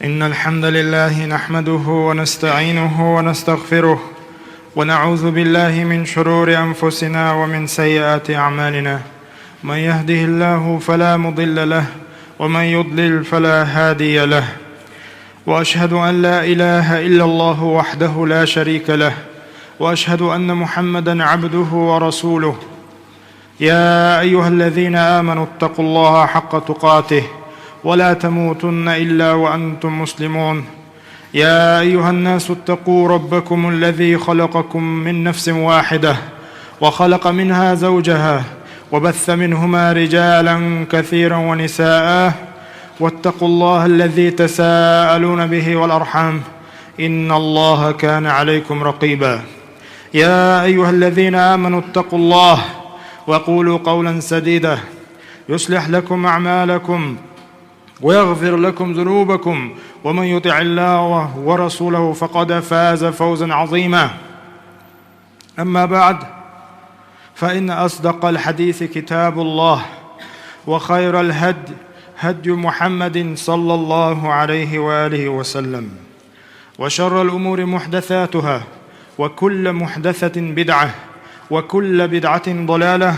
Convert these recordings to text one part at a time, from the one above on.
إن الحمد لله نحمده ونستعينه ونستغفره ونعوذ بالله من شرور أنفسنا ومن سيئات أعمالنا. من يهده الله فلا مضل له ومن يضلل فلا هادي له. وأشهد أن لا إله إلا الله وحده لا شريك له، وأشهد أن محمدًا عبده ورسوله. يا أيها الذين آمنوا اتقوا الله حق تقاته ولا تموتن إلا وأنتم مسلمون. يا أيها الناس اتقوا ربكم الذي خلقكم من نفس واحدة وخلق منها زوجها وبث منهما رجالا كثيرا ونساء، واتقوا الله الذي تساءلون به والأرحام إن الله كان عليكم رقيبا. يا أيها الذين آمنوا اتقوا الله وقولوا قولا سديدا يصلح لكم أعمالكم ويغفر لكم ذنوبكم، ومن يطع الله ورسوله فقد فاز فوزا عظيما. أما بعد، فإن أصدق الحديث كتاب الله، وخير الهدي هدي محمد صلى الله عليه وآله وسلم، وشر الأمور محدثاتها، وكل محدثة بدعة، وكل بدعة ضلالة،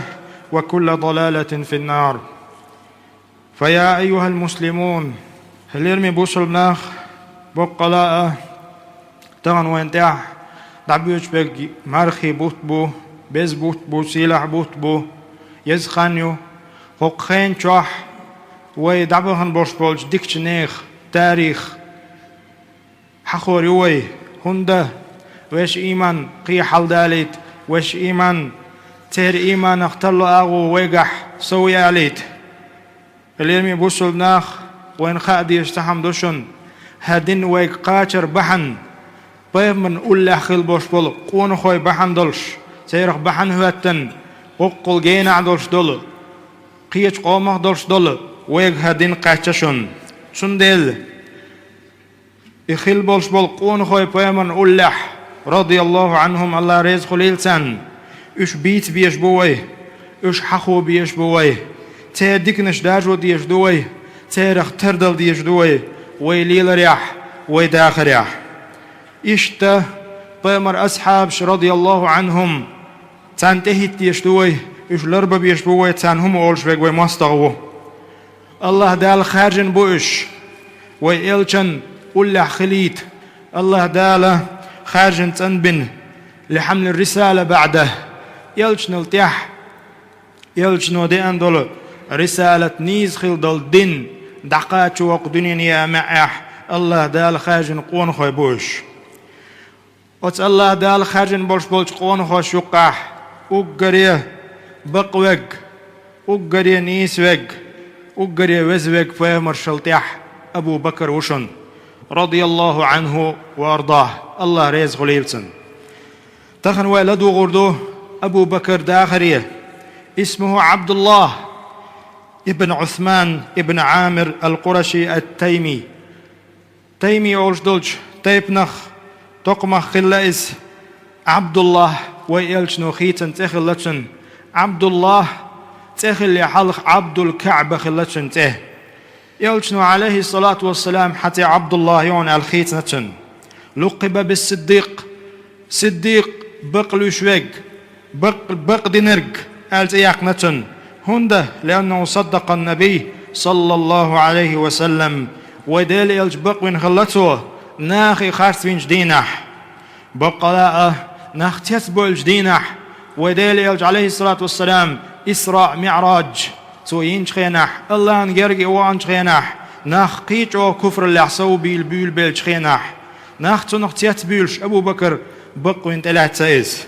وكل ضلالة في النار. فيا أيها المسلمون، هل يرمي بوصل بناخ بقلاء تغن وينتع دعبيوش بك مرخي بوت بو بيز بوت بو سيلح بوت بو يزخانيو خوخين شوح ويدعبوهن بوش بولج ديكش نيخ تاريخ حخوري وي هنده ويش إيمان قي حال داليت ويش إيمان تير إيمان اختلو آغو ويقح سوي عليت. اليرمي بوصل ناخ وين خادي يشتحم دوشن هادين ويق قاتر بحن بيب من أول خيل بوش بول قون خوي بحن دولش سيرخ بحن هواتن وقل جينا دولش دول قيش قومه دولش دول ويق هادين قاتشن شن ديل يخيل بوش بول قون خوي بيب من أول رضي الله عنهم الله ريز خليل سن اش بيت بيش بوي اش حخو بيش بوي تي ديكنش داجو ديش دوي تي رخ تردل ديش دوي وي ليل رياح وي داخل رياح اشتا بامر أصحابش رضي الله عنهم تان تهيت ديش دوي اش لربا بيش بوي تان هم اولش بيك وي مستغو الله دال خارجن بوش وي إلشن أولح خليت الله دال خارجن تنبن لحمل الرسالة بعده يلشن التيح يلشنو دي اندول رسالة نيز خيل دول دين دقات وق دنين يا معح الله دال خارجن قون خوي بوش وت الله دال خارجن بوش بولش قون خوي شقاح وقريه بقوق وقريه نيس وق وقريه وزوق فيمر شلتيح أبو بكر وشن رضي الله عنه وأرضاه الله ريز خليلسن تخن ولدو غردو أبو بكر داخريه اسمه عبد الله ابن عثمان ابن عامر القرشي التيمي. تيمي أولشدولش تيبنخ تقمخ خلائز عبد الله ويلشنو خيتن تخلتشن عبد الله تخل يحلق عبد الكعبة خلتشن ته يلشنو عليه الصلاة والسلام حتى عبد الله يون الخيتنتشن لقب بالصديق صديق بقلو شويق بق دينرق التياق نتن هنده لأنه صدق النبي صلى الله عليه وسلم وديل يلجبق من خلته ناخي خارس بين جدينح بقلاء نختيس بول جدينح وديل يلج عليه الصلاة والسلام إسراء معراج سو ينشخينح الله نجرقي وانشخينح ناخ قيج او كفر اللي عصو بيل بيل بيلشخينح ناختو نختيس بيلش أبو بكر بق وين تلات سايز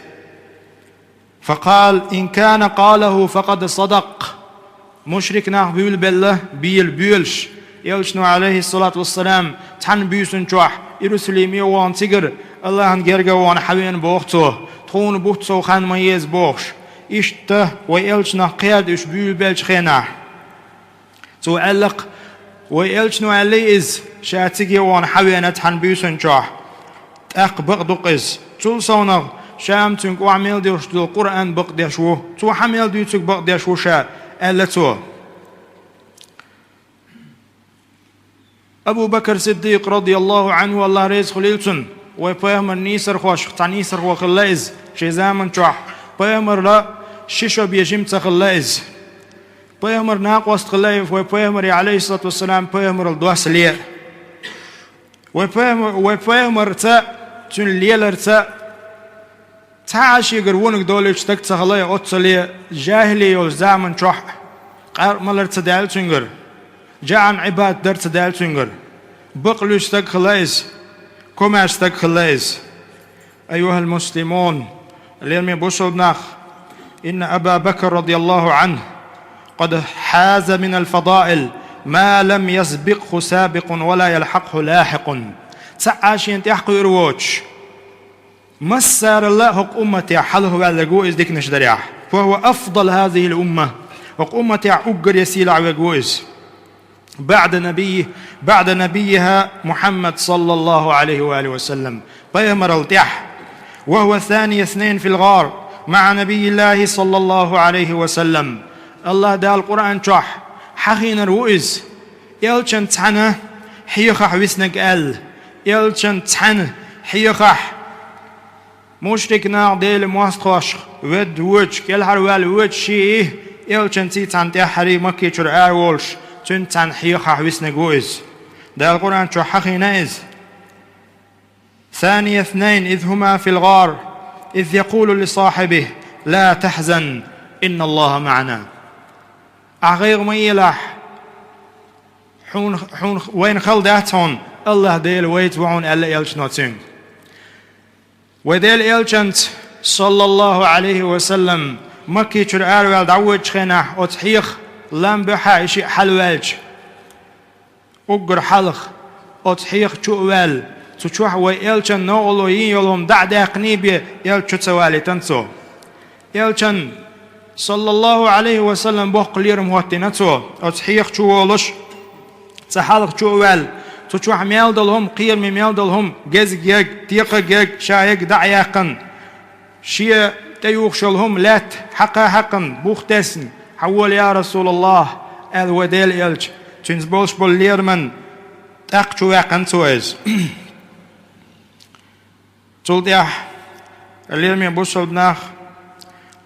فقال إن كان قاله فقد صدق مشرك ناخ بيل بالله بيل بيلش يلشنو عليه الصلاة والسلام تحن بيسن جوح إرسليمي وان تيجر الله نجرجا وان حبين بوختو تخون بوختو خان ميز بوخش إشته ويلشنا قياد إش بيل بيلش خينا تو علق ويلشنو عليه إز شاتيجي وان حبين تحن بيسن جوح تأق بقدقز تول صونغ شام تنك وعمل ديوش دو القرآن بق ديشو تو حمل ديوتك بق ديشو شا ألا تو أبو بكر صديق رضي الله عنه الله ريز خليلتن ويبيامر نيسر خوش تعنيسر وخلايز شي زامن شوح بيامر لا شيشو بيجيم تخلايز بيامر ناقوست خلايف ويبيامر عليه الصلاة والسلام بيامر الدوس ليه ويبيامر تا تن ليلر تا تعاشي قرونك دوليش تك تخلاي أتصلي جاهلي والزامن شوح قار ملر تدال تنقر جاءن عباد در تدال تنقر بقلوش تك خلايز كوماش تك خلايز أيها المسلمون اليوم بوصلناخ إن أبا بكر رضي الله عنه قد حاز من الفضائل ما لم يسبقه سابق ولا يلحقه لاحق تعاشي انت يحقو يرووش مسار الله حق أمتي حله والقو إز ديك نشدريح فهو أفضل هذه الأمة حق أمتي أقر يسيل عوقوز بعد نبيها محمد صلى الله عليه وآله وسلم بيمر التح وهو ثاني اثنين في الغار مع نبي الله صلى الله عليه وسلم الله دا القرآن شح حخين الرؤز يلشن تحنه حيخح وسنك يلشن تحنه حيخح مشرك نار ديل مواستخوش ود وجه كل هروال وجه شيء يلشن تيتان تحري مكي شر أولش تنتان حيخح وسنك ويز دا القرآن شو حخين إز ثاني اثنين إذ هما في الغار إذ يقول لصاحبه لا تحزن إن الله معنا أغير ما يلح حون وين خلداتهم الله ديل ويتبعون ألا يلش نوتين وديل يلشنت صلى الله عليه وسلم مكي شرعار والدعوج خينه وتحيخ لم بحا إشي حلوالج أقر حلق وتحيخ شوال تشوح ويلشن نوغلو يولهم دعداقني بي يلشو توالي تنسو يلشن صلى الله عليه وسلم بوق ليرم هوتينتو وتحيخ شوالش تحلق شوال تشوح ميلدلهم قير ميلدلهم جز جيج تيق جيج شايق دعياقن شي تيوخشلهم لات حقا بوختسن حول يا رسول الله الوديل يلج تنزبولش بالليرمن تقشو يقن سويز تلديح الليرمي بوصل بناخ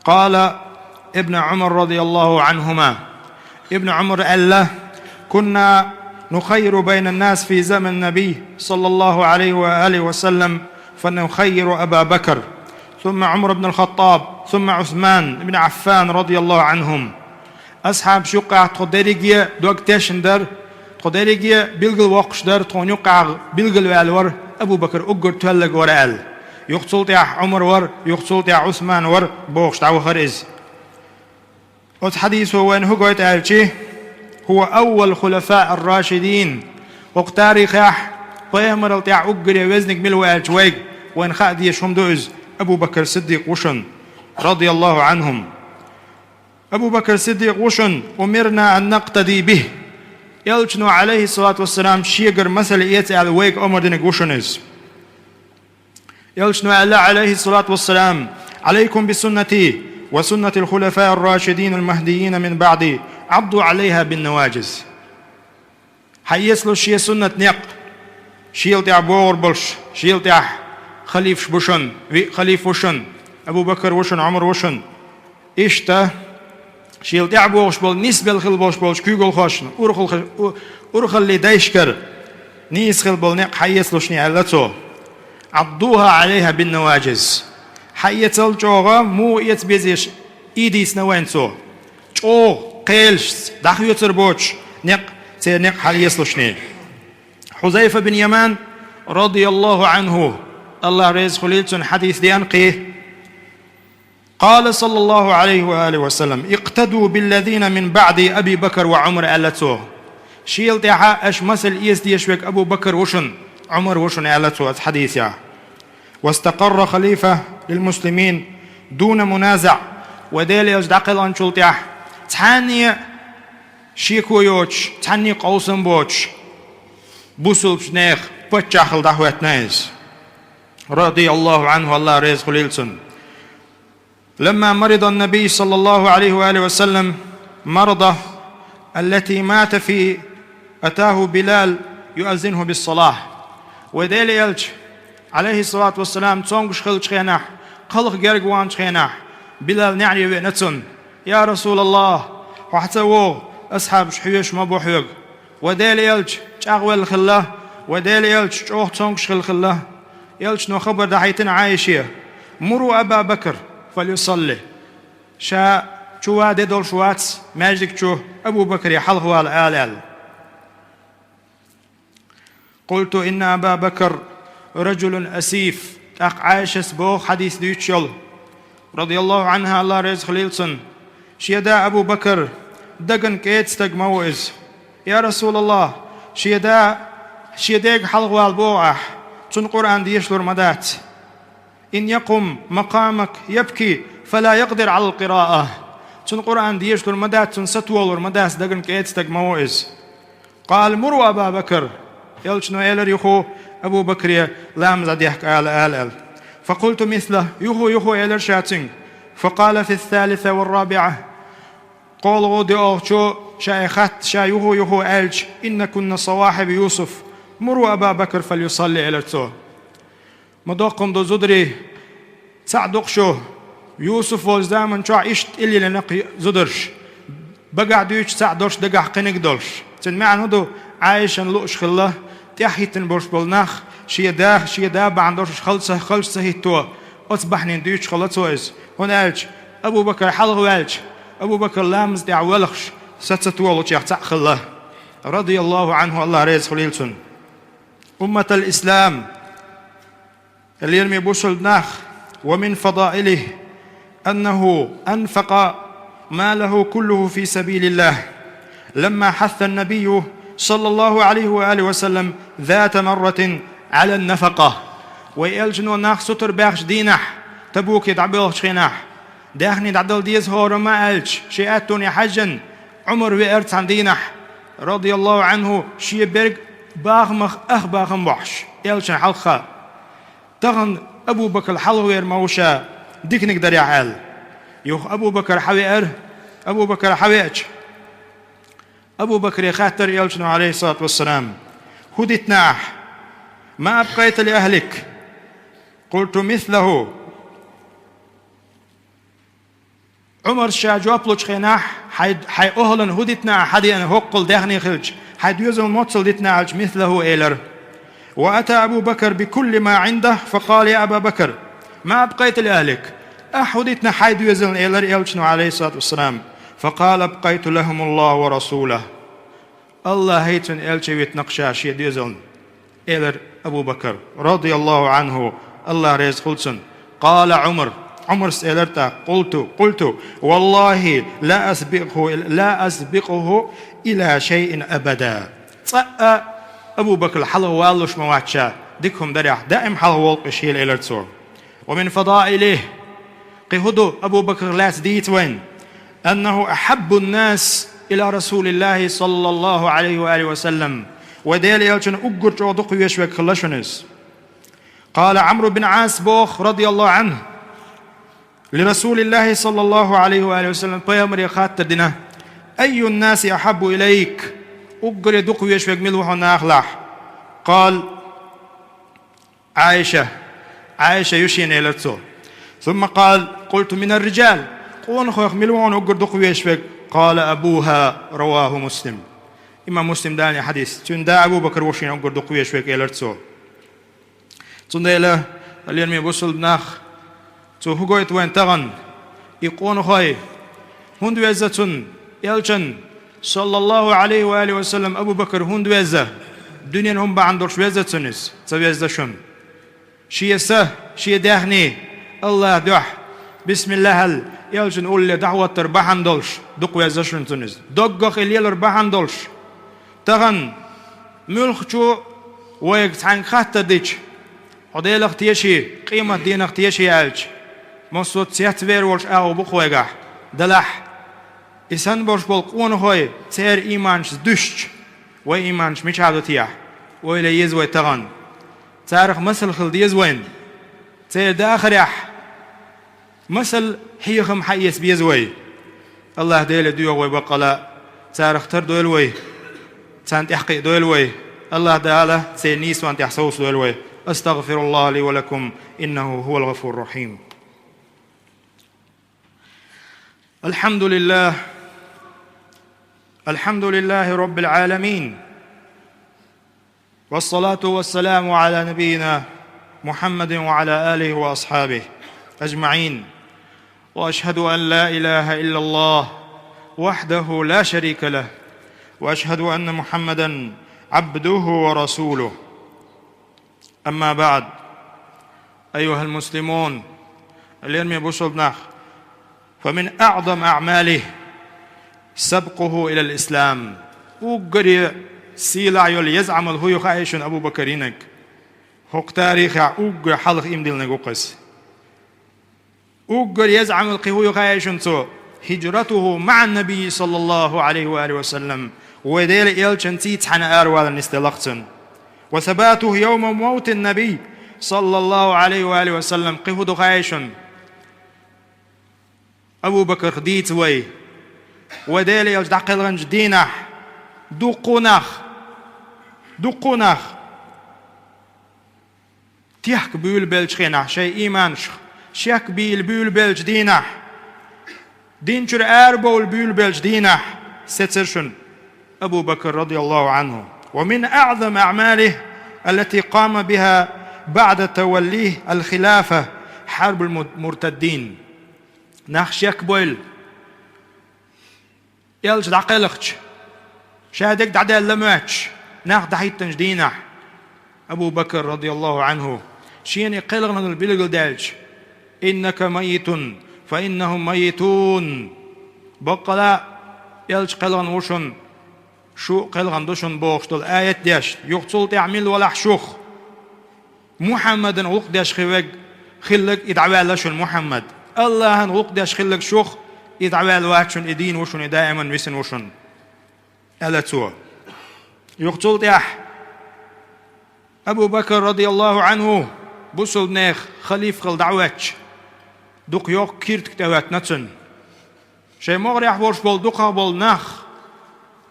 قال ابن عمر رضي الله عنهما ابن عمر قال كنا نخير بين الناس في زمن النبي صلى الله عليه وآله وسلم فنخير أبا بكر ثم عمر بن الخطاب ثم عثمان بن عفان رضي الله عنهم أصحاب شقع تقدريجيا دوكتاشندر تقدريجيا بيلغل وقشدر تونيقع بيلغل والور أبو بكر أقر تولق ورال يقتلت يا عمر ور يقتلت يا عثمان ور بوخش تعو خريز وتحديثه وين هو قويت أهلشي هو أول خلفاء الراشدين وقتاريخ يح قيامر التيع أقر يوزنك ملو أهلشويق وين خاد يشهم دوز أبو بكر الصديق وشن رضي الله عنهم أبو بكر الصديق وشن أمرنا أن نقتدي به يلشنو عليه الصلاة والسلام شيقر مثل يتعال ويك أمر دينك وشنز يلشنو عليه الصلاة والسلام عليكم بسنتي وسنة الخلفاء الراشدين المهديين من بعدي عضوا عليها بالنواجز حيسلو شي سنة نق شيلتع بور بلش شيلتع خليف بوشن خليف وشن أبو بكر وشن عمر وشن إشتا شيلتع بوش بول نسبة الخل بوش بولش كيقول خشن أرخل اللي دايشكر نيس خل بول نق حيسلو شني علتو عضوها عليها بالنواجز حيتل جوغا مو يتبزيش إيديس نوينتو جوغ قيلش دخيوتر بوش نق نق حيسلو شني حذيفة بن يمان رضي الله عنه الله ريز خليلتون حديث ديانقيه قال صلى الله عليه وآله وسلم اقتدوا بالذين من بعد أبي بكر وعمر ألتو شيل تيحا أش مثل إيس ديشوك أبو بكر وشن عمر وشن ألتو الحديث يا واستقر خليفة للمسلمين دون منازع وديل يجدقل أنشل تيح تحاني شيكو يوش تحاني قوسن بوش بوسل بشنيخ بتشاخل دعوات نايز رضي الله عنه الله ريز خليلسن لما مرض النبي صلى الله عليه وآله وسلم مرضه التي مات في أتاه بلال يؤذنه بالصلاة. وديل يلج عليه الصلاة والسلام تونغش خلج خيناح خلق جرجوان خيناح بلال نعني بنتسن يا رسول الله وحتى وو أصحاب شحيش ما بوحيق. وديل يلج شاغول الخلا وديل يلج شوه تونغش الخلا يلج نو خبر دحيتنا عايشية مروا أبا بكر فليصلي شا شو دول شواتس ماجدك شو أبو بكر يحلق والآل. قلت إن أبا بكر رجل أسيف أق عائشة سبوخ حديث ديوتشل رضي الله عنها الله ريز خليلسن شيدا أبو بكر دقن كيت ستق موئز يا رسول الله شيداك حلق والبوعح تن قرآن ديشلر مدات إن يقم مقامك يبكي فلا يقدر على القراءة تن قرآن ديشلر مدات تن ستولر مداس دقن كيت ستق موئز. قال مروا أبا بكر يلشنو إلر يخو أبو بكر لام زاد يحكي آل. فقلت مثله يخو إلر شاتين. فقال في الثالثة والرابعة قالوا دي أغشو شايخات شا يخو ألج إن كنا صواحب يوسف مروا أبا بكر فليصلي إلر تو مدوقم دو زدري سعدق شو يوسف وزدامن شو عشت إلي لنقي زدرش بقع دوش سعدوش دقع قنق دولش تنمعن هدو عايشن لؤش خلا تحيتن برش بالناخ شيدا بعندوش خلصة هيتوا أصبحني دوش خلصوز هنالج أبو بكر حلغ والج أبو بكر لامز دع ولخش ستتولو يحتع خلا رضي الله عنه الله ريز خليلسن. أمة الإسلام اللي يرمي بوشل ناخ ومن فضائله أنه أنفق ماله كله في سبيل الله لما حث النبي صلى الله عليه وآله وسلم ذات مرة على النفقة ويلجنو ناخ ستر باخش دينح تبوك يدعبيل شخيناح داخني دعدل ديز هور ما ألج شيئاتون حجن عمر وإرت عن دينح رضي الله عنه شي برق باغمخ باغم بحش يلجن حلقة تغن أبو بكر حلوير موشا ديك نقدر يعال يوخ أبو بكر حوير أبو بكر حويج أبو بكر يخاتر يلجن عليه الصلاة والسلام هدت ناح ما أبقيت لأهلك قلت مثله. عمر شا جواب لوش خيناح حي أهلن هدتنا حدي أنا هقل دهني خلج حد يوزن موصل دتنا مثله إيلر. وأتى أبو بكر بكل ما عنده فقال يا أبا بكر ما أبقيت لأهلك أحدتنا حيد يوزن إيلر يلجن عليه الصلاة والسلام. فقال أبقيت لهم الله ورسوله الله هيتن إلجي ويتنقشاش يديوزن إيلر أبو بكر رضي الله عنه الله ريز خلصن. قال عمر سألته قلت والله لا أسبقه إلى شيء أبدا. أبو بكر حلو والوش مواتشا ديكهم دريح دائم حلو والقش هي الإلرتسور. ومن فضائله قهدو أبو بكر لاس ديت وين أنه أحب الناس إلى رسول الله صلى الله عليه وآله وسلم وديل يلشن أقر جودق ويشوك خلشنس. قال عمرو بن عاص بوخ رضي الله عنه لرسول الله صلى الله عليه وآله وسلم بيامر يخاطر دينا أي الناس أحب إليك أقر يدق ويشوك ملوح ناخلاح. قال عائشة يشين إلى التو. ثم قلت من الرجال قون خوخ ملوان أقر دق ويشوك. قال أبوها رواه مسلم إمام مسلم داني حديث تندا أبو بكر وشين أقر دق ويشوك إلى التو. تندا إلى اليوم بوصل بناخ تو هجويت وين تغن يقون خوي هند وزتون يلجن صلى الله عليه وآله وسلم أبو بكر هند وزة دنيا هم بعندوش وزتونس توزشون شيء دهني الله دح بسم الله يلجن قول لي دعوة تربحندولش دق وزشون تونس دقق الليل ربحندولش تغن ملخشو ويقتعن خاطر ديش هذا الاختياشي قيمة دين اختياشي عالج مصوت سياتفير ورش أو بخويجح دلح إنسان برش بالقون هاي سير إيمانش دشت وإيمانش مش عادو تياح وإلى يزوي تغن تعرف مثل خلد يزوين سير داخر يح مثل حيخم حيس بيزوي الله ديل ديو ويبقلا تعرف تر دويلوي تانت يحقي دويلوي الله تعالى سينيس وانت يحسوس له أستغفر الله لي ولكم إنه هو الغفور الرحيم. الحمد لله رب العالمين، والصلاة والسلام على نبينا محمد وعلى آله وأصحابه أجمعين، وأشهد أن لا إله إلا الله وحده لا شريك له، وأشهد أن محمدًا عبده ورسوله. أما بعد، أيها المسلمون اليوم بوصلنا فمن أعظم أعماله سبقه إلى الإسلام. وقري سيلا يول يزعم الهو خايشن أبو بكرينك هوك تاريخ وقري حلق إمدلنا قوقس وقري يزعم القهو خايشن سو هجرته مع النبي صلى الله عليه وآله وسلم وديل إلشن تيتحن أروال نستلقتن، وثباته يوم موت النبي صلى الله عليه وآله وسلم قهو خايشن أبو بكر خديت وي وديل يلج دقلغنج دينح دقوناخ تيحك بيول بلج خينح شي إيمانش شيك بيل بيول بلج دينح دينشر أربول بيول بلج دينح سترشن أبو بكر رضي الله عنه. ومن أعظم أعماله التي قام بها بعد توليه الخلافة حرب المرتدين. نخشيك بويل يلج دقلغش شادك دعدال لماتش ناخ دحيتنج دينح أبو بكر رضي الله عنه شين يقلغن البلغ دالج إنك ميت فإنهم ميتون بقلا يلج قلغن وشن شو قلغن دوشن بوغشتل آيات داش يقتل تعمل ولا حشوخ محمد وق داش خلق إدعوالشن محمد الله وق داش خلق شوخ إدعوال واتشن إدين وشن دائما وسن وشن ألا تسوى يقتل تاح أبو بكر رضي الله عنه بوصل ناخ خليف خل دعواتش دوق يوق كيرت كتوات نتسن شي مغري أحبورش بول دوقها بول ناخ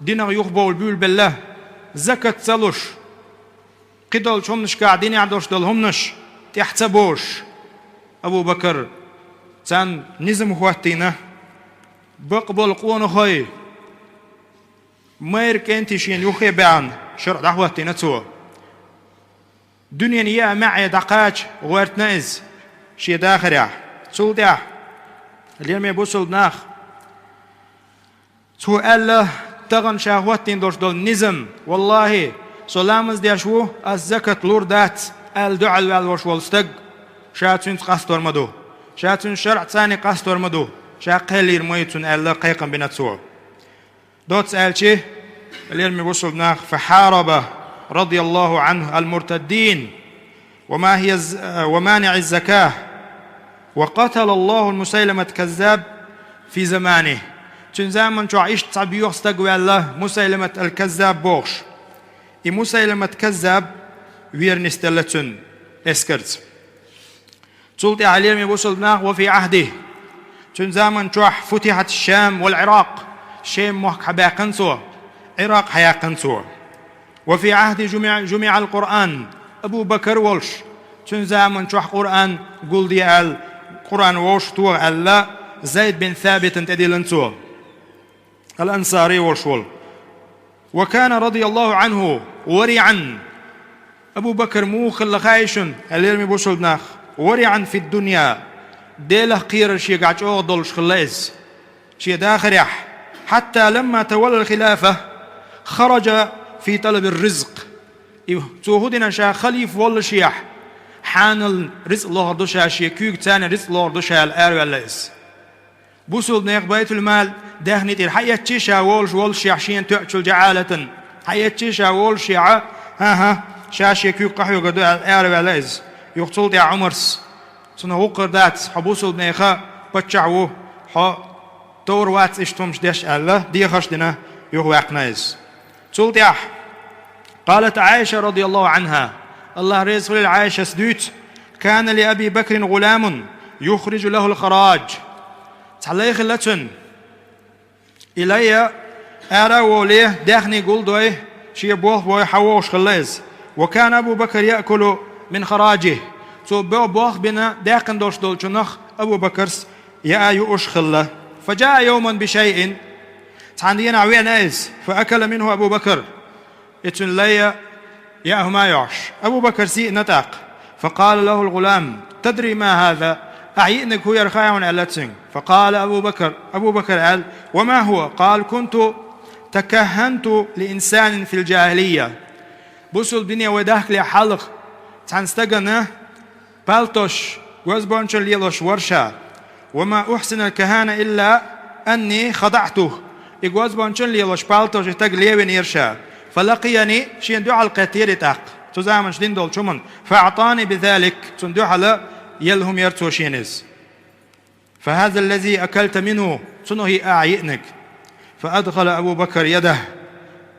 دينغ يوخ بول بيول بالله زكاة سلوش قدال شمنش قاعدين يعدوش دلهمنش تحتبوش أبو بكر تان نزم خواتينا بقبل قوان خوي مير كنتي شين يوخي بان شرع دعوتي نتوى دنيا نيا معي دقاج غيرت نايز شي داخر يا سول ديا اليوم يبوصل ناخ تو الله تغن شهوتين دوش دول نزم والله سلامز ديشو الزكاة لوردات الدعاء والوش والستق شاتون قاستور مدو شاتون شرع ثاني قاستور مدو شاقلير ميتون الله قيقا بنتسوى دوت سألشي اليوم يوصل ناخ فحارب رضي الله عنه المرتدين ومانع الزكاة، وقتل الله المسيلمة كذاب في زمانه. چون زمان شو عيش تعبيوخ استقوى الله مسيلمة الكذاب بوخش مسيلمة كذاب ويرنستلتون اسكرت تلتي عليهم يوصل ناخ وفي عهده چون زمان شو فتحت الشام والعراق شام محك حباقنسوا عراق حياقنسوا. وفي عهد جمع القرآن أبو بكر والش چون زامن شوح قرآن قول ديال قرآن وش تو ألا زيد بن ثابت تدلنسوا الأنصاري والشول. وكان رضي الله عنه ورعا أبو بكر موخ لخايشن اليرمي بوصل ناخ ورعا في الدنيا ديله قير شي قاعد أغضل شخلاز شي داخر يح حتى لما تولى الخلافة خرج في طلب الرزق. توهدنا شا خليف والله شيح حان الرزق الله دوشا شي كيك تاني رزق الله دوشا الآر والليس بوصل نيق بيت المال دهنت الحياة تشا وول شيح شين تأكل جعالة حياة تشا وول شيع ها شاشي كيك قحيو قدو الآر والليس يقتل دي عمرس سنة وقر دات حبوصل نيخا بتشعوه تور واتس اشتمش ديش الله دي خشدنا يغواقنايز تلتيح. قالت عائشة رضي الله عنها الله رزق للعائشة سدوت كان لأبي بكر غلام يخرج له الخراج تعالي خلتن إلي أرى وليه داخني قول دوي شي بوخ بوي حووش خليز وكان أبو بكر يأكل من خراجه تو بوخ بنا داقن دوش دولشنخ أبو بكر يأيوش خله فجاء يوما بشيء تعندينا عوين أيز فأكل منه أبو بكر اتن لي يأه ما يعش أبو بكر سيء نتاق فقال له الغلام تدري ما هذا أعينك هو يرخاعون ألتسن فقال أبو بكر قال وما هو قال كنت تكهنت لإنسان في الجاهلية بوصل الدنيا وداخل لي حلق تنستغنى بالتوش وزبونش ليلوش ورشا وما أحسن الكهانة إلا أني خضعته إجواز بونشن ليلوش بالتوش تغليبن يرشا فلقيني شين دو على القتير تاق تزامن شدين دول شمن فأعطاني بذلك تندو على يلهم يرتوشينز فهذا الذي أكلت منه تنهي أعينك فأدخل أبو بكر يده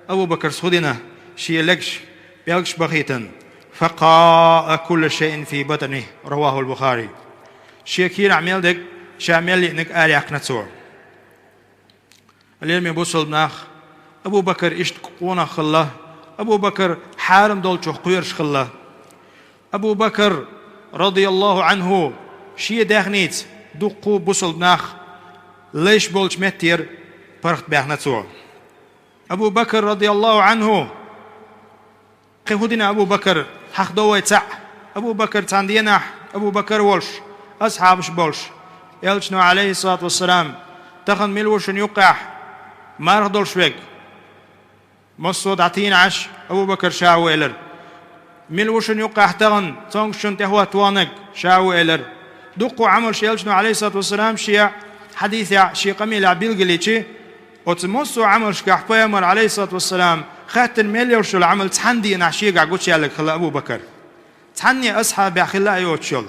أبو بكر صدنا شي لكش بيلكش بخيتا فقاء كل شيء في بطنه رواه البخاري شي كير عمل دك شامل إنك آلي أقنتسور اليوم يبوصل بناخ أبو بكر إشت قونا خلا أبو بكر حارم دول قيرش خلا أبو بكر رضي الله عنه شي داخنيت دقو بوصل بناخ ليش بولش متير برخت بأخنتسور أبو بكر رضي الله عنه قهودنا أبو بكر حق دوي تسع أبو بكر تاندينا أبو بكر ولش أصحابش بولش يلشنو عليه الصلاة والسلام تخن ملوشن يقع مارخ دول شويك مصود عتين عش أبو بكر شاو إلر ملوشن يقع تغن تونكشن تهوى توانك شاو إلر دقو عمل شيلشنو عليه الصلاة والسلام شيع حديث شي قميل عبيل قليتي وتمصو عمل شكاح بيامر عليه الصلاة والسلام خاتن مليور شو العمل تحندي نعشيق عقوتش يالك خلا أبو بكر تحني أصحاب خلا يوتشل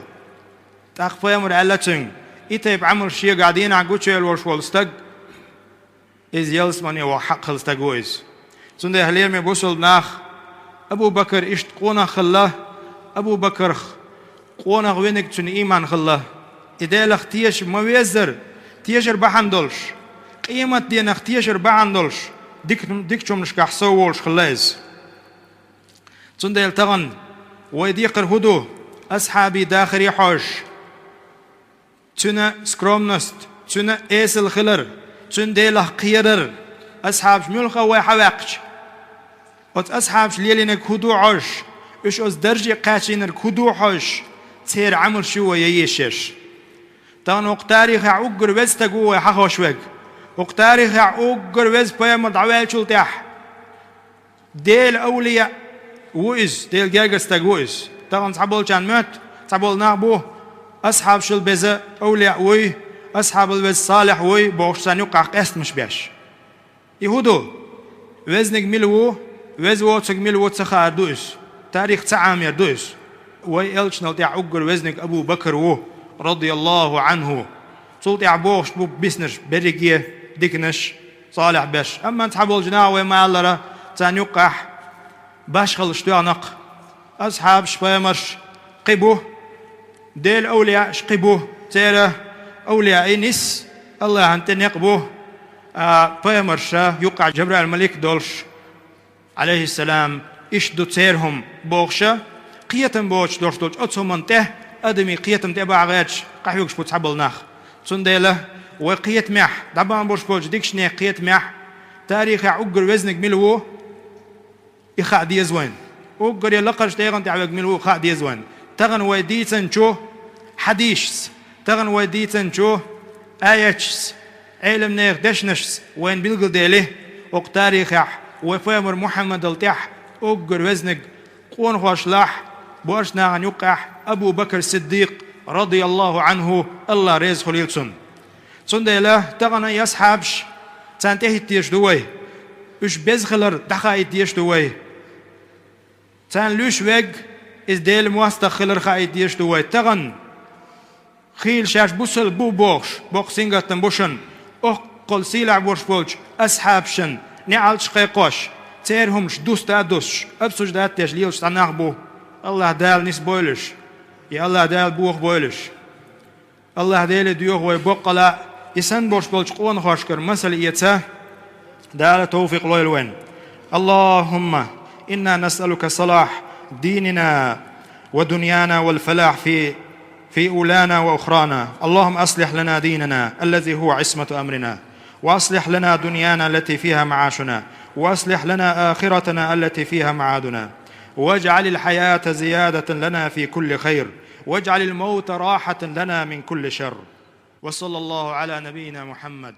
تاخ بيامر علتن إتيب عمل شي قاعدين عقوتش يالورش والستق إز يلسماني وحق خلستقويز سنده هلير مي بوصل بناخ أبو بكر إشت قونا خلا أبو بكر قونا غوينك تن إيمان خلا إدالخ تيش مويزر تيشر بحندلش قيمة دينخ تيشر بحندلش ديك شو مش كحسوولش خلاز سنده يلتغن ويديقر هدو أصحابي داخل يحوش تنا سكرومنست تنا إيس الخلر تن ديله قيرر أصحابش ملخا ويحواقش وت أصحابش ليلينك هدو عش إش أز درجة قاشينر هدو عش تير عمل شو ييشش تان وقتاريخ عقر وستقو يحخوشوك وقتاريخ عقر وز بيامر دعوال شلتاح ديل أولياء وإز ديل جاجس تقويز تان صحابول كان مات صحابول نابو أصحاب شل بزا أولياء وي أصحاب الوز صالح وي بوشسان يقع قست مش بيش يهودو وزنك ملو وز واتسك ملو تسخار دوس تاريخ تعامير دوس وي إلش نلتع عقر وزنك أبو بكر وو رضي الله عنه صوت عبوش بو بيسنش بريقية ديكنش صالح باش أما انتحبوا الجناوة ما يالرا تان يقع باش خلشتو عنق أصحاب شبايمرش قبوه ديل أولياء شقبوه تيرا أولياء نس الله أنتن يقبوه بايمرش يقع جبريل الملك دولش عليه السلام إشدو تيرهم بوغشا قيتم بوغش دولش أتهم انته أدمي قيتم تبع غيرش قحيوكش بوتحبل ناخ تنديله وقيت مح دبان بوش بوش ديكشني قيت مح تاريخ عقر وزنك ملوه يخا ديزوين عقر يلقرش تيغن تعوق ملوه خا ديزوين تغن ويديتن شو حديث تغن ويديتن شو آياتش علم نيخ دشنش وين بيلقل ديله وقتاريخ وفامر محمد التح عقر وزنك قون خوشلاح بورش ناغن يقع أبو بكر الصديق رضي الله عنه الله ريز خليلسون سنديله تغنى يسحبش تنتهي تيش دوي اش بزخلر دخاي تيش دوي تان لوش ويج از ديل مواستخلر خاي تيش دوي تغن خيل شاش بوصل بو بوخش بوخ سينغتن بوشن قل سيلع بوش بولش أسحابشن نعالش قيقوش تيرهمش دوست أدوش أبسوش دات تجليلش تناغبو الله دال نس بويلش يا الله دال بوخ بويلش الله دال ديوخ ويبقلا يسن بوش بولش قوان خوشكر مسل إيتا دال توفيق لويلوين اللهم إنا نسألك صلاح ديننا ودنيانا والفلاح في أولانا وأخرانا. اللهم أصلح لنا ديننا الذي هو عصمة أمرنا، وأصلح لنا دنيانا التي فيها معاشنا، وأصلح لنا آخرتنا التي فيها معادنا، واجعل الحياة زيادة لنا في كل خير، واجعل الموت راحة لنا من كل شر. وصلى الله على نبينا محمد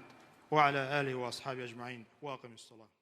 وعلى آله وأصحابه أجمعين، وأقم الصلاة.